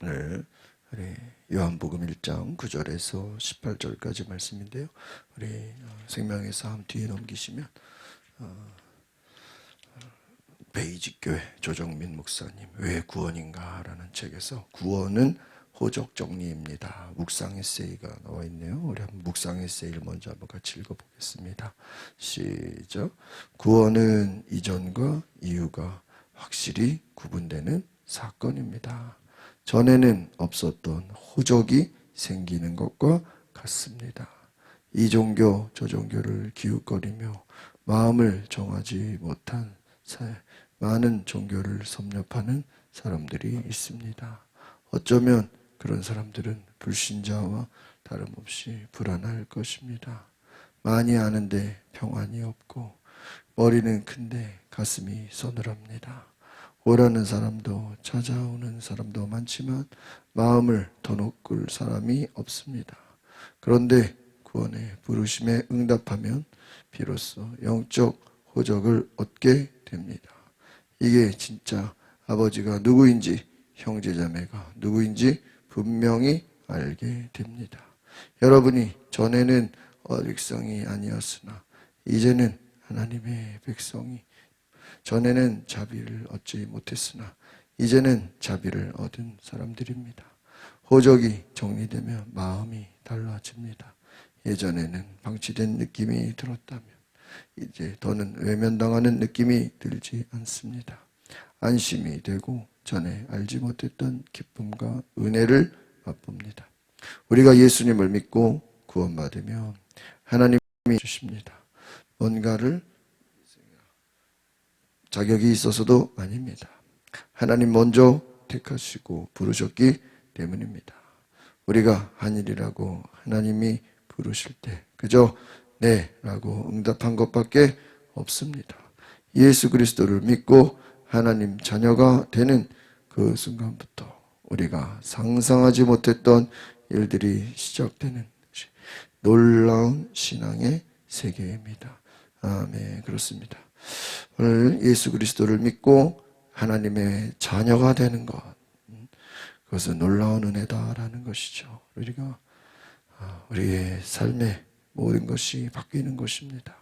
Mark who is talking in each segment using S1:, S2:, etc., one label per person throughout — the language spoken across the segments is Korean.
S1: 오늘 우리 요한복음 1장 9절에서 18절까지 말씀인데요. 우리 생명의 삶 뒤에 넘기시면 베이직교회 조정민 목사님 왜 구원인가 라는 책에서 구원은 호적 정리입니다. 묵상 에세이가 나와 있네요. 우리 한번 묵상 에세이를 먼저 한번 같이 읽어보겠습니다. 시작. 구원은 이전과 이후가 확실히 구분되는 사건입니다. 전에는 없었던 호적이 생기는 것과 같습니다. 이 종교 저 종교를 기웃거리며 마음을 정하지 못한 많은 종교를 섭렵하는 사람들이 있습니다. 어쩌면 그런 사람들은 불신자와 다름없이 불안할 것입니다. 많이 아는데 평안이 없고 머리는 큰데 가슴이 서늘합니다. 오라는 사람도 찾아오는 사람도 많지만 마음을 더높을 사람이 없습니다. 그런데 구원의 부르심에 응답하면 비로소 영적 호적을 얻게 됩니다. 이게 진짜 아버지가 누구인지 형제자매가 누구인지 분명히 알게 됩니다. 여러분이 전에는 백성이 아니었으나 이제는 하나님의 백성이, 전에는 자비를 얻지 못했으나 이제는 자비를 얻은 사람들입니다. 호적이 정리되면 마음이 달라집니다. 예전에는 방치된 느낌이 들었다면 이제 더는 외면당하는 느낌이 들지 않습니다. 안심이 되고 전에 알지 못했던 기쁨과 은혜를 맛봅니다. 우리가 예수님을 믿고 구원받으면 하나님이 주십니다. 뭔가를 자격이 있어서도 아닙니다. 하나님 먼저 택하시고 부르셨기 때문입니다. 우리가 한 일이라고 하나님이 부르실 때 그저 네 라고 응답한 것밖에 없습니다. 예수 그리스도를 믿고 하나님 자녀가 되는 그 순간부터 우리가 상상하지 못했던 일들이 시작되는 놀라운 신앙의 세계입니다. 아멘. 그렇습니다. 오늘 예수 그리스도를 믿고 하나님의 자녀가 되는 것, 그것은 놀라운 은혜다라는 것이죠. 우리가 우리의 삶의 모든 것이 바뀌는 것입니다.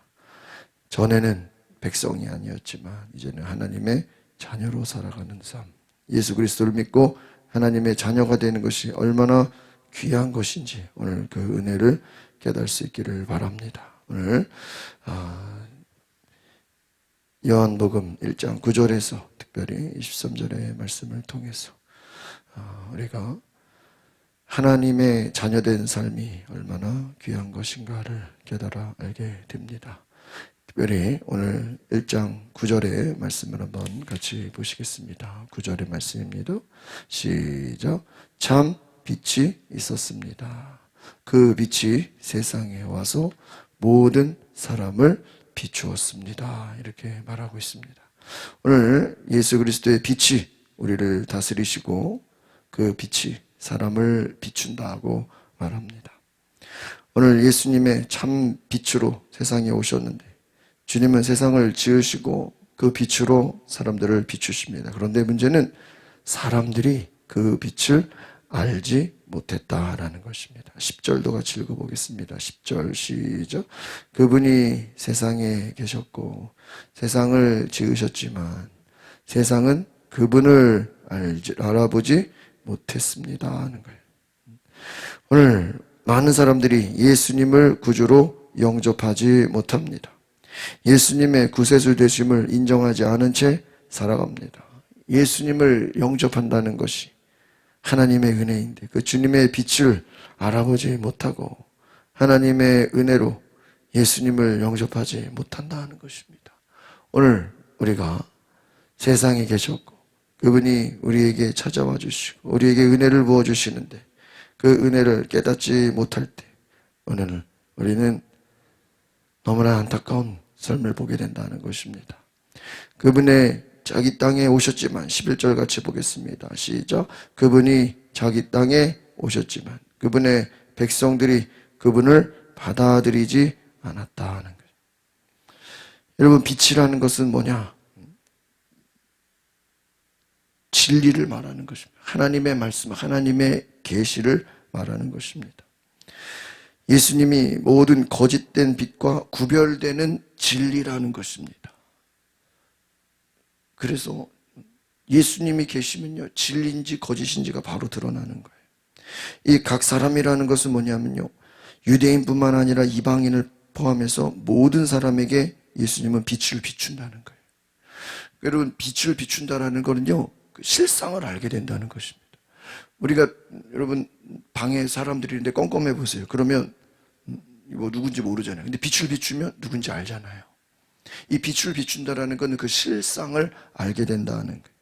S1: 전에는 백성이 아니었지만 이제는 하나님의 자녀로 살아가는 삶, 예수 그리스도를 믿고 하나님의 자녀가 되는 것이 얼마나 귀한 것인지 오늘 그 은혜를 깨달을 수 있기를 바랍니다. 오늘 요한복음 1장 9절에서 특별히 23절의 말씀을 통해서 우리가 하나님의 자녀된 삶이 얼마나 귀한 것인가를 깨달아 알게 됩니다. 특별히 오늘 1장 9절의 말씀을 한번 같이 보시겠습니다. 9절의 말씀입니다. 시작. 참 빛이 있었습니다. 그 빛이 세상에 와서 모든 사람을 비추었습니다. 이렇게 말하고 있습니다. 오늘 예수 그리스도의 빛이 우리를 다스리시고 그 빛이 사람을 비춘다고 말합니다. 오늘 예수님의 참 빛으로 세상에 오셨는데 주님은 세상을 지으시고 그 빛으로 사람들을 비추십니다. 그런데 문제는 사람들이 그 빛을 알지 못했다라는 것입니다. 10절도 같이 읽어보겠습니다. 10절 시작. 그분이 세상에 계셨고 세상을 지으셨지만 세상은 그분을 알아보지 못했습니다 하는 거예요. 오늘 많은 사람들이 예수님을 구주로 영접하지 못합니다. 예수님의 구세주 되심을 인정하지 않은 채 살아갑니다. 예수님을 영접한다는 것이 하나님의 은혜인데 그 주님의 빛을 알아보지 못하고 하나님의 은혜로 예수님을 영접하지 못한다는 것입니다. 오늘 우리가 세상에 계셨고 그분이 우리에게 찾아와 주시고 우리에게 은혜를 부어주시는데 그 은혜를 깨닫지 못할 때 오늘 우리는 너무나 안타까운 삶을 보게 된다는 것입니다. 그분의 자기 땅에 오셨지만 11절 같이 보겠습니다. 시작. 그분이 자기 땅에 오셨지만 그분의 백성들이 그분을 받아들이지 않았다는 거예요. 여러분 빛이라는 것은 뭐냐? 진리를 말하는 것입니다. 하나님의 말씀, 하나님의 계시를 말하는 것입니다. 예수님이 모든 거짓된 빛과 구별되는 진리라는 것입니다. 그래서 예수님이 계시면요, 진리인지 거짓인지가 바로 드러나는 거예요. 이 각 사람이라는 것은 뭐냐면요, 유대인뿐만 아니라 이방인을 포함해서 모든 사람에게 예수님은 빛을 비춘다는 거예요. 여러분, 빛을 비춘다는 거는요, 실상을 알게 된다는 것입니다. 우리가 여러분 방에 사람들이 있는데 껌껌해 보세요. 그러면 뭐 누군지 모르잖아요. 근데 빛을 비추면 누군지 알잖아요. 이 빛을 비춘다라는 것은 그 실상을 알게 된다는 거예요.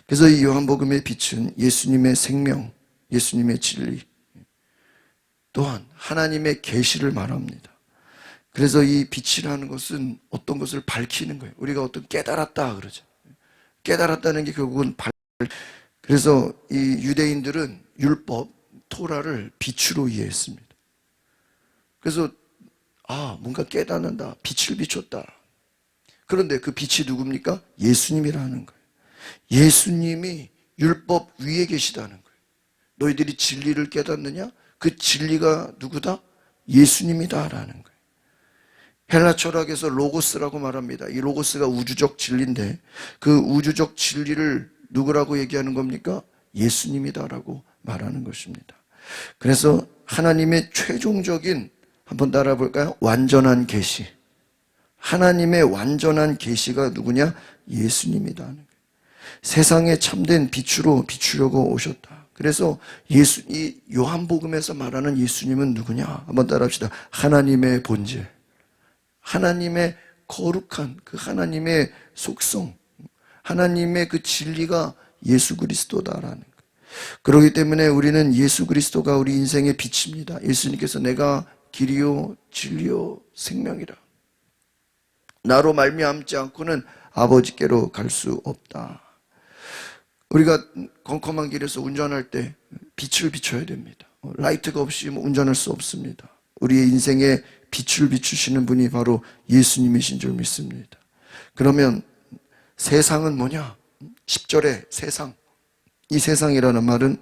S1: 그래서 이 요한복음의 빛은 예수님의 생명, 예수님의 진리, 또한 하나님의 계시를 말합니다. 그래서 이 빛이라는 것은 어떤 것을 밝히는 거예요. 우리가 어떤 깨달았다 그러죠. 깨달았다는 게 결국은 그래서 이 유대인들은 율법, 토라를 빛으로 이해했습니다. 그래서 뭔가 깨닫는다, 빛을 비췄다. 그런데 그 빛이 누굽니까? 예수님이라는 거예요. 예수님이 율법 위에 계시다는 거예요. 너희들이 진리를 깨닫느냐? 그 진리가 누구다? 예수님이다라는 거예요. 헬라 철학에서 로고스라고 말합니다. 이 로고스가 우주적 진리인데 그 우주적 진리를 누구라고 얘기하는 겁니까? 예수님이다라고 말하는 것입니다. 그래서 하나님의 최종적인, 한번 따라 볼까요? 완전한 계시. 하나님의 완전한 계시가 누구냐? 예수님이다. 세상에 참된 빛으로 비추려고 오셨다. 그래서 이 요한복음에서 말하는 예수님은 누구냐? 한번 따라합시다. 하나님의 본질. 하나님의 거룩한 그 하나님의 속성, 하나님의 그 진리가 예수 그리스도다라는 거예요. 그렇기 때문에 우리는 예수 그리스도가 우리 인생의 빛입니다. 예수님께서 내가 길이요 진리요 생명이라. 나로 말미암지 않고는 아버지께로 갈 수 없다. 우리가 컴컴한 길에서 운전할 때 빛을 비춰야 됩니다. 라이트가 없이 운전할 수 없습니다. 우리의 인생에 빛을 비추시는 분이 바로 예수님이신 줄 믿습니다. 그러면 세상은 뭐냐? 10절에 세상. 이 세상이라는 말은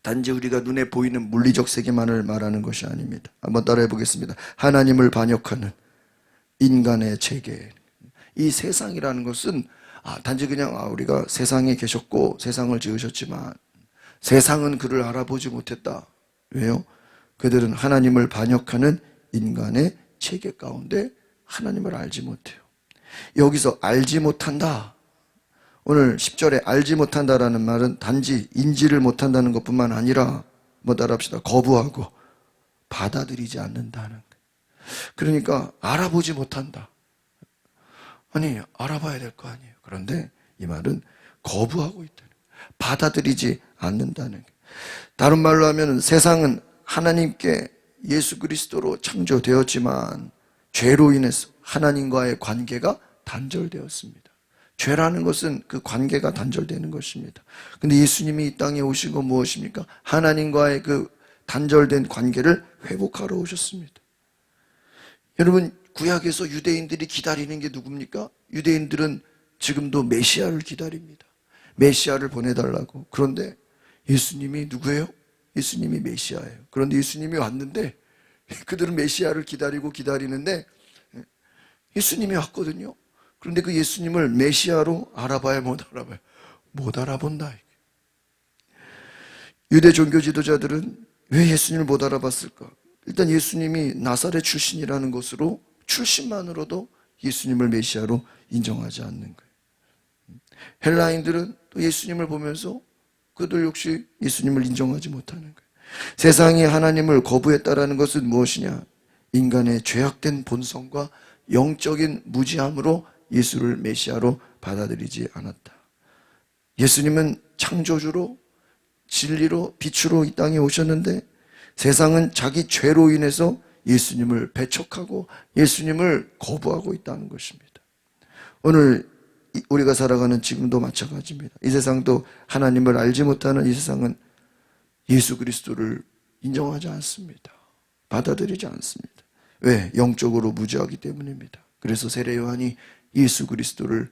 S1: 단지 우리가 눈에 보이는 물리적 세계만을 말하는 것이 아닙니다. 한번 따라해 보겠습니다. 하나님을 반역하는 인간의 체계. 이 세상이라는 것은 단지 그냥 우리가 세상에 계셨고 세상을 지으셨지만 세상은 그를 알아보지 못했다. 왜요? 그들은 하나님을 반역하는 인간의 체계 가운데 하나님을 알지 못해요. 여기서 알지 못한다. 오늘 10절에 알지 못한다라는 말은 단지 인지를 못한다는 것뿐만 아니라 뭐 따라합시다. 거부하고 받아들이지 않는다는 거예요. 그러니까 알아보지 못한다. 아니, 알아봐야 될 거 아니에요. 그런데 이 말은 거부하고 있다는 거예요. 받아들이지 않는다는 거예요. 다른 말로 하면 세상은 하나님께 예수 그리스도로 창조되었지만 죄로 인해서 하나님과의 관계가 단절되었습니다. 죄라는 것은 그 관계가 단절되는 것입니다. 근데 예수님이 이 땅에 오신 건 무엇입니까? 하나님과의 그 단절된 관계를 회복하러 오셨습니다. 여러분, 구약에서 유대인들이 기다리는 게 누굽니까? 유대인들은 지금도 메시아를 기다립니다. 메시아를 보내달라고. 그런데 예수님이 누구예요? 예수님이 메시아예요. 그런데 예수님이 왔는데 그들은 메시아를 기다리는데 예수님이 왔거든요. 그런데 그 예수님을 메시아로 알아봐야 못 알아봐요. 못 알아본다. 유대 종교 지도자들은 왜 예수님을 못 알아봤을까? 일단 예수님이 나사렛 출신이라는 것으로 출신만으로도 예수님을 메시아로 인정하지 않는 거예요. 헬라인들은 또 예수님을 보면서 그들 역시 예수님을 인정하지 못하는 거예요. 세상이 하나님을 거부했다라는 것은 무엇이냐? 인간의 죄악된 본성과 영적인 무지함으로 예수를 메시아로 받아들이지 않았다. 예수님은 창조주로 진리로 빛으로 이 땅에 오셨는데 세상은 자기 죄로 인해서 예수님을 배척하고 예수님을 거부하고 있다는 것입니다. 오늘 우리가 살아가는 지금도 마찬가지입니다. 이 세상도 하나님을 알지 못하는 이 세상은 예수 그리스도를 인정하지 않습니다. 받아들이지 않습니다. 왜? 영적으로 무지하기 때문입니다. 그래서 세례 요한이 예수 그리스도를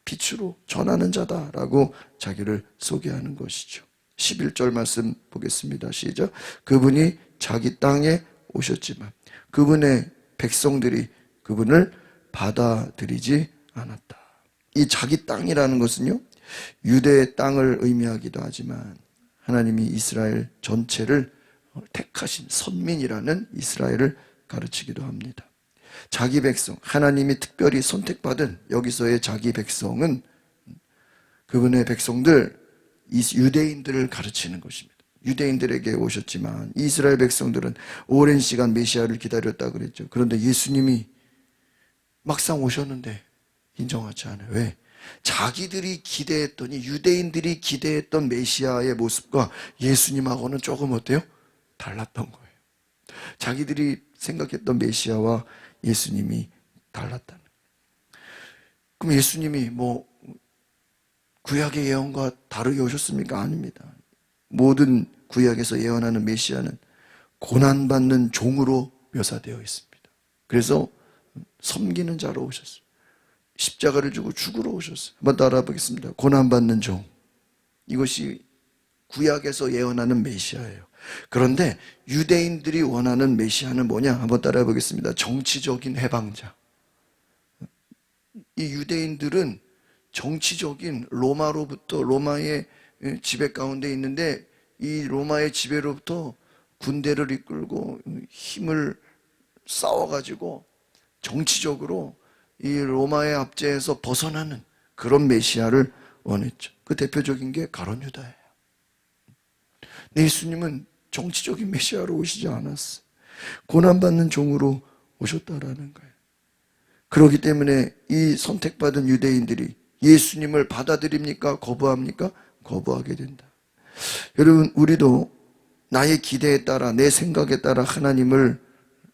S1: 빛으로 전하는 자다라고 자기를 소개하는 것이죠. 11절 말씀 보겠습니다. 시작. 그분이 자기 땅에 오셨지만 그분의 백성들이 그분을 받아들이지 않았다. 이 자기 땅이라는 것은요, 유대의 땅을 의미하기도 하지만 하나님이 이스라엘 전체를 택하신 선민이라는 이스라엘을 가르치기도 합니다. 자기 백성, 하나님이 특별히 선택받은 여기서의 자기 백성은 그분의 백성들, 유대인들을 가르치는 것입니다. 유대인들에게 오셨지만 이스라엘 백성들은 오랜 시간 메시아를 기다렸다 그랬죠. 그런데 예수님이 막상 오셨는데 인정하지 않아요. 왜? 자기들이 기대했더니 유대인들이 기대했던 메시아의 모습과 예수님하고는 조금 어때요? 달랐던 거예요. 자기들이 생각했던 메시아와 예수님이 달랐다는. 그럼 예수님이 뭐 구약의 예언과 다르게 오셨습니까? 아닙니다. 모든 구약에서 예언하는 메시아는 고난받는 종으로 묘사되어 있습니다. 그래서 섬기는 자로 오셨어요. 십자가를 지고 죽으러 오셨어요. 한번 따라 보겠습니다. 고난받는 종. 이것이 구약에서 예언하는 메시아예요. 그런데 유대인들이 원하는 메시아는 뭐냐? 한번 따라 보겠습니다. 정치적인 해방자. 이 유대인들은 정치적인 로마의 지배 가운데 있는데 이 로마의 지배로부터 군대를 이끌고 힘을 싸워가지고 정치적으로 이 로마의 압제에서 벗어나는 그런 메시아를 원했죠. 그 대표적인 게 가룟 유다예요. 예수님은 정치적인 메시아로 오시지 않았어요. 고난받는 종으로 오셨다라는 거예요. 그렇기 때문에 이 선택받은 유대인들이 예수님을 받아들입니까? 거부합니까? 거부하게 된다. 여러분, 우리도 나의 기대에 따라 내 생각에 따라 하나님을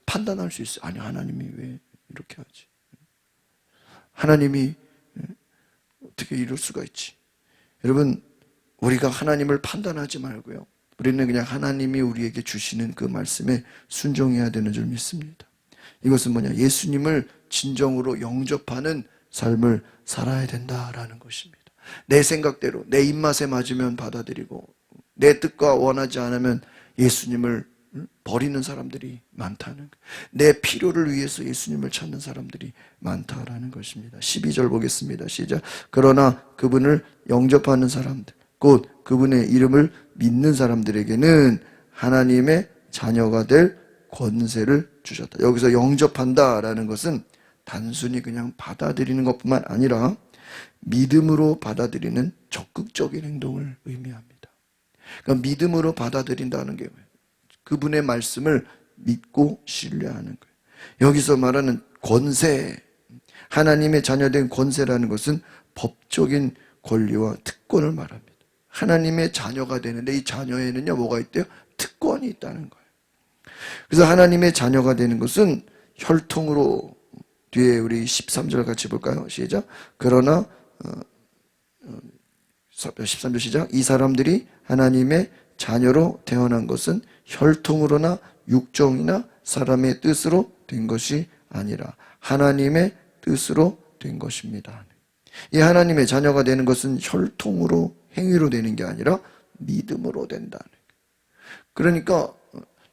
S1: 판단할 수 있어요. 아니, 하나님이 왜 이렇게 하지? 하나님이 어떻게 이럴 수가 있지? 여러분, 우리가 하나님을 판단하지 말고요, 우리는 그냥 하나님이 우리에게 주시는 그 말씀에 순종해야 되는 줄 믿습니다. 이것은 뭐냐? 예수님을 진정으로 영접하는 삶을 살아야 된다라는 것입니다. 내 생각대로 내 입맛에 맞으면 받아들이고 내 뜻과 원하지 않으면 예수님을 버리는 사람들이 많다는 거예요. 내 필요를 위해서 예수님을 찾는 사람들이 많다라는 것입니다. 12절 보겠습니다. 시작. 그러나 그분을 영접하는 사람들, 곧 그분의 이름을 믿는 사람들에게는 하나님의 자녀가 될 권세를 주셨다. 여기서 영접한다라는 것은 단순히 그냥 받아들이는 것뿐만 아니라 믿음으로 받아들이는 적극적인 행동을 의미합니다. 그러니까 믿음으로 받아들인다는 게 뭐예요? 그분의 말씀을 믿고 신뢰하는 거예요. 여기서 말하는 권세, 하나님의 자녀된 권세라는 것은 법적인 권리와 특권을 말합니다. 하나님의 자녀가 되는데 이 자녀에는요 뭐가 있대요? 특권이 있다는 거예요. 그래서 하나님의 자녀가 되는 것은 혈통으로, 뒤에 우리 13절 같이 볼까요? 시작. 그러나 13절 시작. 이 사람들이 하나님의 자녀로 태어난 것은 혈통으로나 육정이나 사람의 뜻으로 된 것이 아니라 하나님의 뜻으로 된 것입니다. 이 하나님의 자녀가 되는 것은 혈통으로, 행위로 되는 게 아니라 믿음으로 된다는 거예요. 그러니까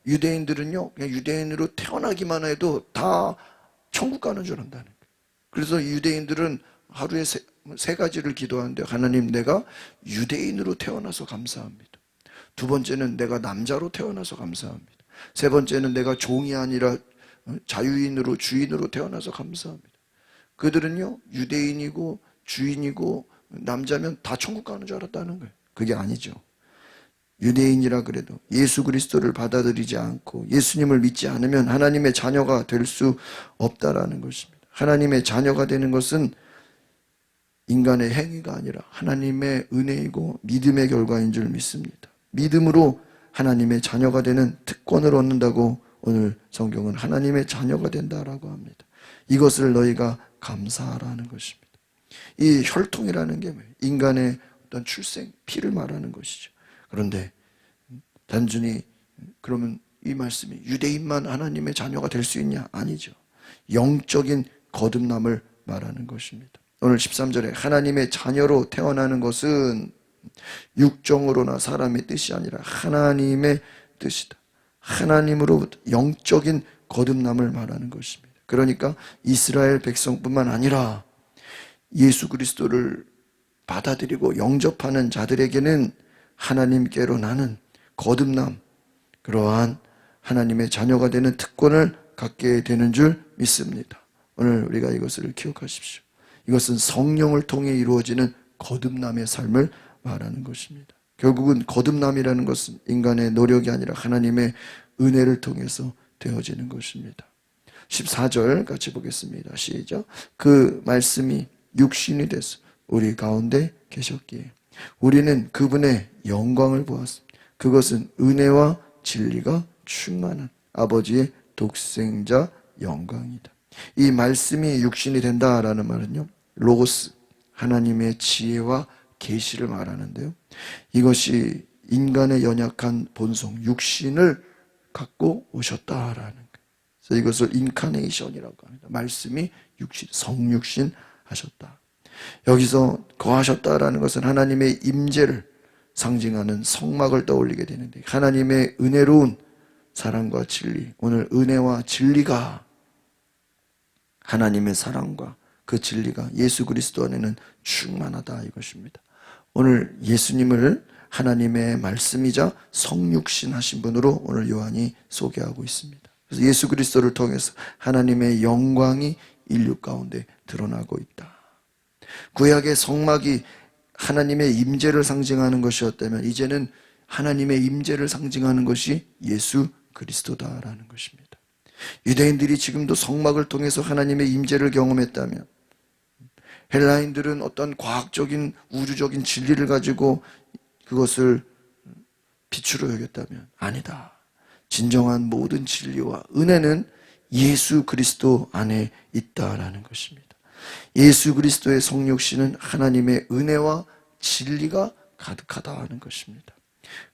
S1: 유대인들은요, 그냥 유대인으로 태어나기만 해도 다 천국 가는 줄 안다는 거예요. 그래서 유대인들은 하루에 세 가지를 기도하는데, 하나님, 내가 유대인으로 태어나서 감사합니다. 두 번째는 내가 남자로 태어나서 감사합니다. 세 번째는 내가 종이 아니라 자유인으로, 주인으로 태어나서 감사합니다. 그들은요, 유대인이고 주인이고 남자면 다 천국 가는 줄 알았다는 거예요. 그게 아니죠. 유대인이라 그래도 예수 그리스도를 받아들이지 않고 예수님을 믿지 않으면 하나님의 자녀가 될 수 없다라는 것입니다. 하나님의 자녀가 되는 것은 인간의 행위가 아니라 하나님의 은혜이고 믿음의 결과인 줄 믿습니다. 믿음으로 하나님의 자녀가 되는 특권을 얻는다고 오늘 성경은 하나님의 자녀가 된다라고 합니다. 이것을 너희가 감사하라는 것입니다. 이 혈통이라는 게 뭐예요? 인간의 어떤 출생, 피를 말하는 것이죠. 그런데 단순히 그러면 이 말씀이 유대인만 하나님의 자녀가 될 수 있냐? 아니죠. 영적인 거듭남을 말하는 것입니다. 오늘 13절에 하나님의 자녀로 태어나는 것은 육정으로나 사람의 뜻이 아니라 하나님의 뜻이다. 하나님으로부터 영적인 거듭남을 말하는 것입니다. 그러니까 이스라엘 백성뿐만 아니라 예수 그리스도를 받아들이고 영접하는 자들에게는 하나님께로 나는 거듭남, 그러한 하나님의 자녀가 되는 특권을 갖게 되는 줄 믿습니다. 오늘 우리가 이것을 기억하십시오. 이것은 성령을 통해 이루어지는 거듭남의 삶을 말하는 것입니다. 결국은 거듭남이라는 것은 인간의 노력이 아니라 하나님의 은혜를 통해서 되어지는 것입니다. 14절 같이 보겠습니다. 시작. 그 말씀이 육신이 돼서 우리 가운데 계셨기에 우리는 그분의 영광을 보았습니다. 그것은 은혜와 진리가 충만한 아버지의 독생자 영광이다. 이 말씀이 육신이 된다라는 말은요, 로고스, 하나님의 지혜와 계시를 말하는데요, 이것이 인간의 연약한 본성, 육신을 갖고 오셨다라는 거예요. 그래서 이것을 인카네이션이라고 합니다. 말씀이 육신, 성육신 하셨다. 여기서 거하셨다라는 것은 하나님의 임재를 상징하는 성막을 떠올리게 되는데, 하나님의 은혜로운 사랑과 진리, 오늘 은혜와 진리가, 하나님의 사랑과 그 진리가 예수 그리스도 안에는 충만하다 이것입니다. 오늘 예수님을 하나님의 말씀이자 성육신 하신 분으로 오늘 요한이 소개하고 있습니다. 그래서 예수 그리스도를 통해서 하나님의 영광이 인류 가운데 드러나고 있다. 구약의 성막이 하나님의 임재를 상징하는 것이었다면 이제는 하나님의 임재를 상징하는 것이 예수 그리스도다라는 것입니다. 유대인들이 지금도 성막을 통해서 하나님의 임재를 경험했다면, 헬라인들은 어떤 과학적인 우주적인 진리를 가지고 그것을 빛으로 여겼다면 아니다. 진정한 모든 진리와 은혜는 예수 그리스도 안에 있다라는 것입니다. 예수 그리스도의 성육신은 하나님의 은혜와 진리가 가득하다 하는 것입니다.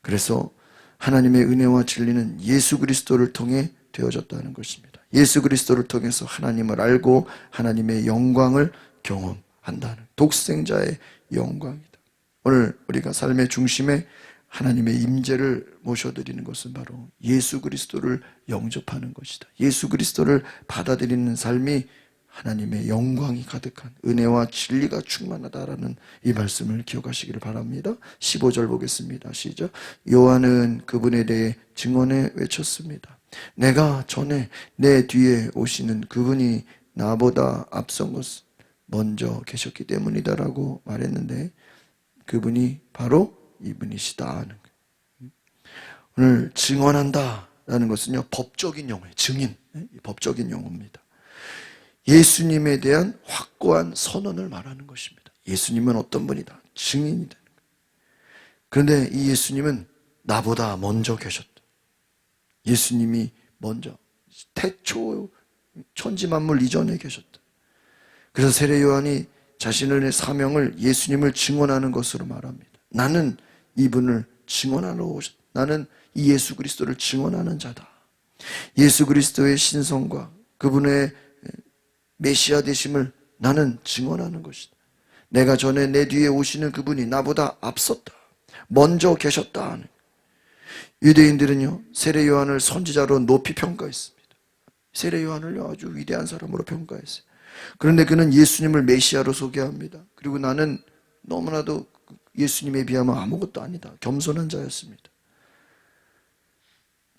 S1: 그래서 하나님의 은혜와 진리는 예수 그리스도를 통해 되어졌다는 것입니다. 예수 그리스도를 통해서 하나님을 알고 하나님의 영광을 경험한다는, 독생자의 영광이다. 오늘 우리가 삶의 중심에 하나님의 임재를 모셔드리는 것은 바로 예수 그리스도를 영접하는 것이다. 예수 그리스도를 받아들이는 삶이 하나님의 영광이 가득한, 은혜와 진리가 충만하다라는 이 말씀을 기억하시기를 바랍니다. 15절 보겠습니다. 시작. 요한은 그분에 대해 증언해 외쳤습니다. 내가 전에 내 뒤에 오시는 그분이 나보다 앞선 것은 먼저 계셨기 때문이다라고 말했는데, 그분이 바로 이분이시다 하는 거예요. 오늘 증언한다라는 것은요, 법적인 용어예요. 증인, 법적인 용어입니다. 예수님에 대한 확고한 선언을 말하는 것입니다. 예수님은 어떤 분이다, 증인이 되는 거예요. 그런데 이 예수님은 나보다 먼저 계셨다. 예수님이 먼저, 태초 천지만물 이전에 계셨다. 그래서 세례 요한이 자신의 사명을 예수님을 증언하는 것으로 말합니다. 나는 이분을 증언하러 오셨다. 나는 이 예수 그리스도를 증언하는 자다. 예수 그리스도의 신성과 그분의 메시아 되심을 나는 증언하는 것이다. 내가 전에 내 뒤에 오시는 그분이 나보다 앞섰다, 먼저 계셨다 하는. 유대인들은요, 세례 요한을 선지자로 높이 평가했습니다. 세례 요한을요, 아주 위대한 사람으로 평가했어요. 그런데 그는 예수님을 메시아로 소개합니다. 그리고 나는 너무나도 예수님에 비하면 아무것도 아니다, 겸손한 자였습니다.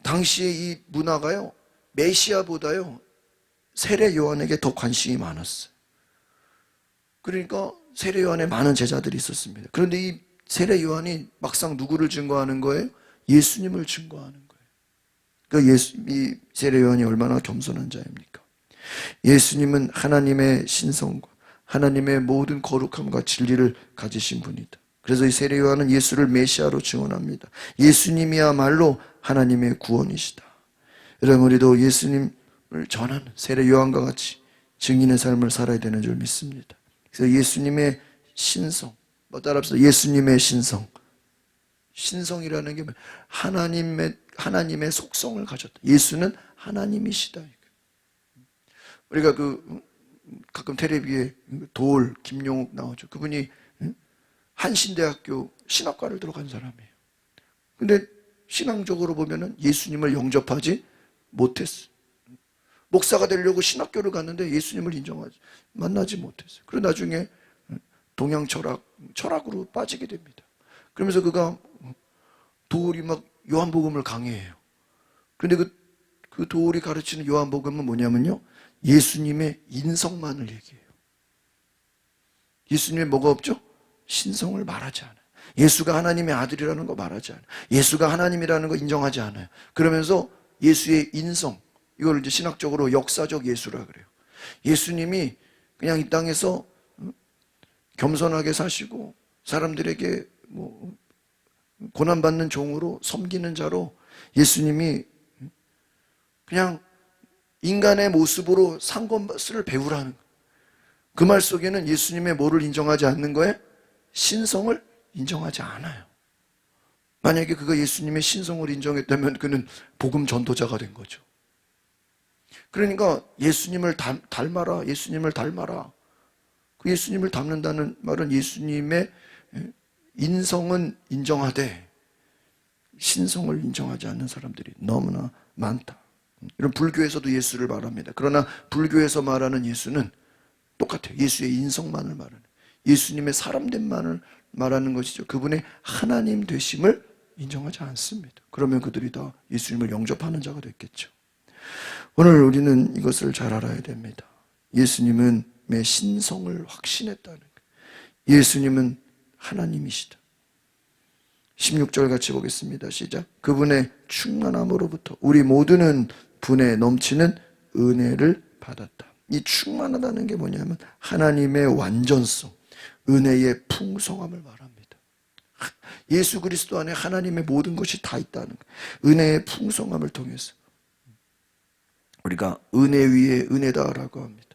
S1: 당시의 이 문화가요, 메시아보다요 세례 요한에게 더 관심이 많았어요. 그러니까 세례 요한에 많은 제자들이 있었습니다. 그런데 이 세례 요한이 막상 누구를 증거하는 거예요? 예수님을 증거하는 거예요. 그러니까 이 세례 요한이 얼마나 겸손한 자입니까? 예수님은 하나님의 신성과 하나님의 모든 거룩함과 진리를 가지신 분이다. 그래서 이 세례 요한은 예수를 메시아로 증언합니다. 예수님이야말로 하나님의 구원이시다. 여러분, 우리도 예수님을 전하는 세례 요한과 같이 증인의 삶을 살아야 되는 줄 믿습니다. 그래서 예수님의 신성, 따라합시다. 예수님의 신성. 신성이라는 게 하나님의 속성을 가졌다. 예수는 하나님이시다. 우리가 가끔 텔레비에 도올 김용욱 나오죠. 그분이 한신대학교 신학과를 들어간 사람이에요. 근데 신앙적으로 보면은 예수님을 영접하지 못했어요. 목사가 되려고 신학교를 갔는데 예수님을 만나지 못했어요. 그리고 나중에 동양 철학으로 빠지게 됩니다. 그러면서 그가 도올이 막 요한복음을 강의해요. 그런데 그 도올이 가르치는 요한복음은 뭐냐면요, 예수님의 인성만을 얘기해요. 예수님의 뭐가 없죠? 신성을 말하지 않아요. 예수가 하나님의 아들이라는 거 말하지 않아요. 예수가 하나님이라는 거 인정하지 않아요. 그러면서 예수의 인성, 이걸 이제 신학적으로 역사적 예수라 그래요. 예수님이 그냥 이 땅에서 겸손하게 사시고 사람들에게 뭐 고난받는 종으로 섬기는 자로 예수님이 그냥 인간의 모습으로 산 것을 배우라는 거예요. 그 말 속에는 예수님의 뭐를 인정하지 않는 거예요? 신성을 인정하지 않아요. 만약에 그가 예수님의 신성을 인정했다면 그는 복음 전도자가 된 거죠. 그러니까 예수님을 닮아라, 예수님을 닮아라. 그 예수님을 닮는다는 말은 예수님의 인성은 인정하되 신성을 인정하지 않는 사람들이 너무나 많다. 이런 불교에서도 예수를 말합니다. 그러나 불교에서 말하는 예수는 똑같아요. 예수의 인성만을 말하는, 예수님의 사람됨만을 말하는 것이죠. 그분의 하나님 되심을 인정하지 않습니다. 그러면 그들이 다 예수님을 영접하는 자가 됐겠죠. 오늘 우리는 이것을 잘 알아야 됩니다. 예수님은 내 신성을 확신했다는 거예요. 예수님은 하나님이시다. 16절 같이 보겠습니다. 시작. 그분의 충만함으로부터 우리 모두는 분에 넘치는 은혜를 받았다. 이 충만하다는 게 뭐냐면 하나님의 완전성, 은혜의 풍성함을 말합니다. 예수 그리스도 안에 하나님의 모든 것이 다 있다는 거예요. 은혜의 풍성함을 통해서 우리가 은혜 위에 은혜다라고 합니다.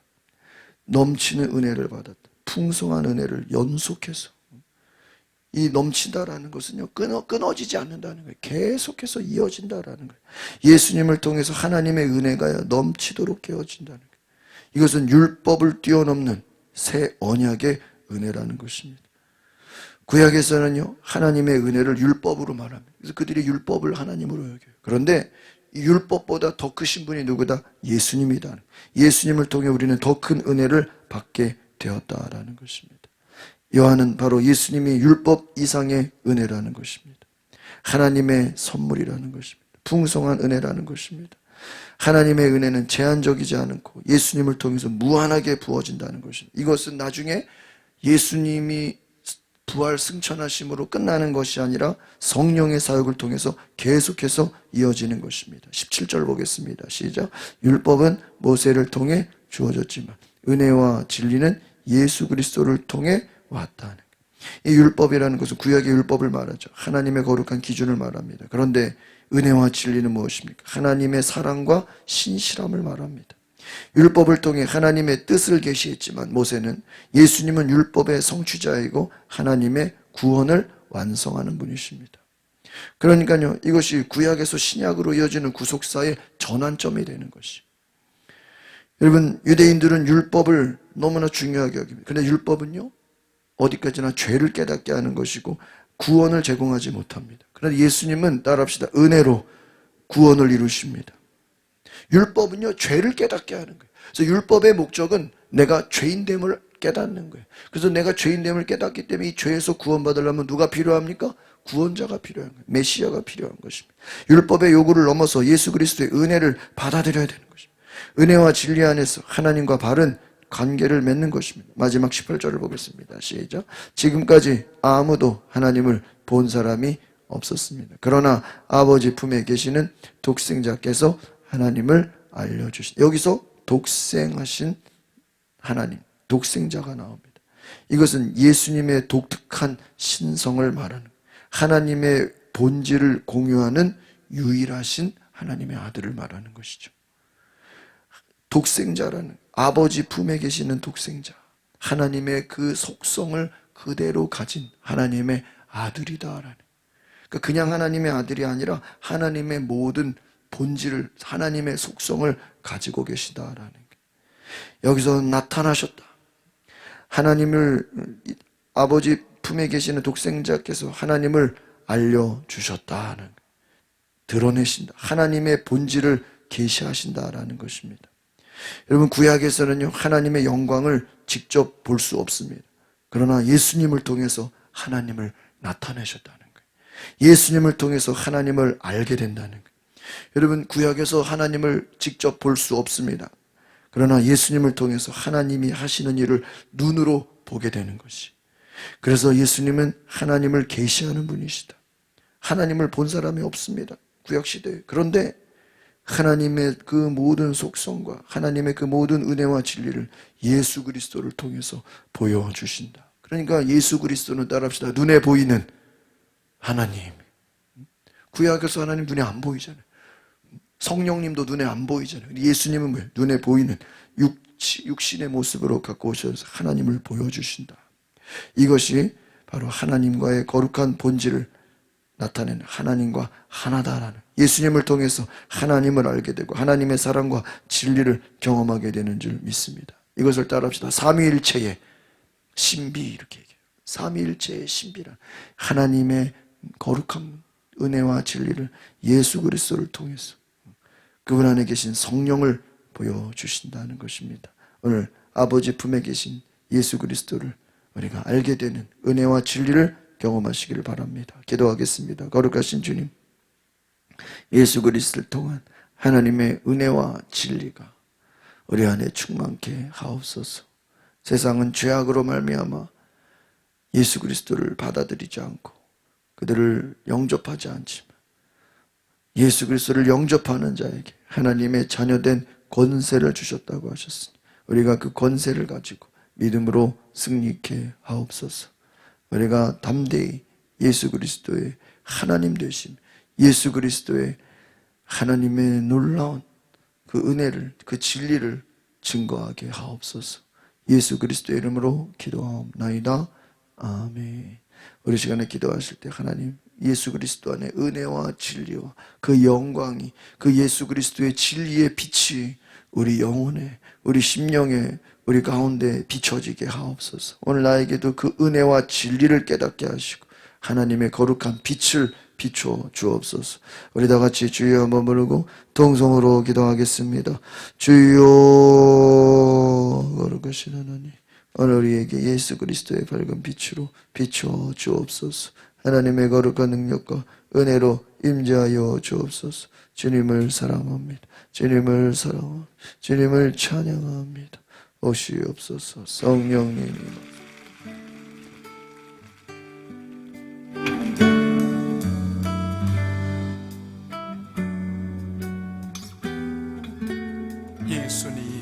S1: 넘치는 은혜를 받았다. 풍성한 은혜를 연속해서. 이 넘친다라는 것은요, 끊어지지 않는다는 거예요. 계속해서 이어진다라는 거예요. 예수님을 통해서 하나님의 은혜가 넘치도록 깨어진다는 거예요. 이것은 율법을 뛰어넘는 새 언약의 은혜라는 것입니다. 구약에서는요, 하나님의 은혜를 율법으로 말합니다. 그래서 그들이 율법을 하나님으로 여겨요. 그런데 이 율법보다 더 크신 분이 누구다? 예수님이다. 예수님을 통해 우리는 더 큰 은혜를 받게 되었다라는 것입니다. 요한은 바로 예수님이 율법 이상의 은혜라는 것입니다. 하나님의 선물이라는 것입니다. 풍성한 은혜라는 것입니다. 하나님의 은혜는 제한적이지 않고 예수님을 통해서 무한하게 부어진다는 것입니다. 이것은 나중에 예수님이 부활 승천하심으로 끝나는 것이 아니라 성령의 사역을 통해서 계속해서 이어지는 것입니다. 17절 보겠습니다. 시작. 율법은 모세를 통해 주어졌지만 은혜와 진리는 예수 그리스도를 통해 왔다는 거예요. 이 율법이라는 것은 구약의 율법을 말하죠. 하나님의 거룩한 기준을 말합니다. 그런데 은혜와 진리는 무엇입니까? 하나님의 사랑과 신실함을 말합니다. 율법을 통해 하나님의 뜻을 계시했지만 모세는, 예수님은 율법의 성취자이고 하나님의 구원을 완성하는 분이십니다. 그러니까요, 이것이 구약에서 신약으로 이어지는 구속사의 전환점이 되는 것이. 여러분, 유대인들은 율법을 너무나 중요하게 여깁니다. 그런데 율법은요, 어디까지나 죄를 깨닫게 하는 것이고 구원을 제공하지 못합니다. 그런데 예수님은 따라합시다. 은혜로 구원을 이루십니다. 율법은요, 죄를 깨닫게 하는 거예요. 그래서 율법의 목적은 내가 죄인됨을 깨닫는 거예요. 그래서 내가 죄인됨을 깨닫기 때문에 이 죄에서 구원받으려면 누가 필요합니까? 구원자가 필요한 거예요. 메시아가 필요한 것입니다. 율법의 요구를 넘어서 예수 그리스도의 은혜를 받아들여야 되는 것입니다. 은혜와 진리 안에서 하나님과 바른 관계를 맺는 것입니다. 마지막 18절을 보겠습니다. 시작. 지금까지 아무도 하나님을 본 사람이 없었습니다. 그러나 아버지 품에 계시는 독생자께서 하나님을 알려주신, 여기서 독생하신 하나님, 독생자가 나옵니다. 이것은 예수님의 독특한 신성을 말하는, 하나님의 본질을 공유하는 유일하신 하나님의 아들을 말하는 것이죠. 독생자라는, 아버지 품에 계시는 독생자, 하나님의 그 속성을 그대로 가진 하나님의 아들이다라는, 그러니까 그냥 하나님의 아들이 아니라 하나님의 모든 본질을, 하나님의 속성을 가지고 계시다라는 거예요. 여기서 나타나셨다. 하나님을, 아버지 품에 계시는 독생자께서 하나님을 알려주셨다는, 드러내신다. 하나님의 본질을 계시하신다라는 것입니다. 여러분, 구약에서는요, 하나님의 영광을 직접 볼 수 없습니다. 그러나 예수님을 통해서 하나님을 나타내셨다는 거예요. 예수님을 통해서 하나님을 알게 된다는 거예요. 여러분, 구약에서 하나님을 직접 볼 수 없습니다. 그러나 예수님을 통해서 하나님이 하시는 일을 눈으로 보게 되는 것이. 그래서 예수님은 하나님을 계시하는 분이시다. 하나님을 본 사람이 없습니다, 구약시대에. 그런데 하나님의 그 모든 속성과 하나님의 그 모든 은혜와 진리를 예수 그리스도를 통해서 보여주신다. 그러니까 예수 그리스도는, 따라합시다, 눈에 보이는 하나님. 구약에서 하나님 눈에 안 보이잖아요. 성령님도 눈에 안 보이잖아요. 예수님은 뭐예요? 눈에 보이는 육신의 모습으로 갖고 오셔서 하나님을 보여주신다. 이것이 바로 하나님과의 거룩한 본질을 나타내는, 하나님과 하나다라는, 예수님을 통해서 하나님을 알게 되고 하나님의 사랑과 진리를 경험하게 되는 줄 믿습니다. 이것을 따라합시다. 삼위일체의 신비, 이렇게 얘기해요. 삼위일체의 신비란 하나님의 거룩한 은혜와 진리를 예수 그리스도를 통해서 그분 안에 계신 성령을 보여주신다는 것입니다. 오늘 아버지 품에 계신 예수 그리스도를 우리가 알게 되는 은혜와 진리를 경험하시기를 바랍니다. 기도하겠습니다. 거룩하신 주님, 예수 그리스도를 통한 하나님의 은혜와 진리가 우리 안에 충만케 하옵소서. 세상은 죄악으로 말미암아 예수 그리스도를 받아들이지 않고 그들을 영접하지 않지만 예수 그리스도를 영접하는 자에게 하나님의 자녀된 권세를 주셨다고 하셨으니 우리가 그 권세를 가지고 믿음으로 승리케 하옵소서. 우리가 담대히 예수 그리스도의 하나님 되심, 예수 그리스도의 하나님의 놀라운 그 은혜를, 그 진리를 증거하게 하옵소서. 예수 그리스도의 이름으로 기도하옵나이다. 아멘. 우리 시간에 기도하실 때 하나님, 예수 그리스도 안에 은혜와 진리와 그 영광이, 그 예수 그리스도의 진리의 빛이 우리 영혼에, 우리 심령에, 우리 가운데 비춰지게 하옵소서. 오늘 나에게도 그 은혜와 진리를 깨닫게 하시고 하나님의 거룩한 빛을 비춰 주옵소서. 우리 다 같이 주여 한번 부르고 동성으로 기도하겠습니다. 주여, 거룩하신 하나님, 오늘 우리에게 예수 그리스도의 밝은 빛으로 비춰 주옵소서. 하나님의 거룩한 능력과 은혜로 임재하여 주옵소서. 주님을 사랑합니다. 주님을 사랑합니다. 주님을 찬양합니다. 오시옵소서. 성령님,
S2: 예수님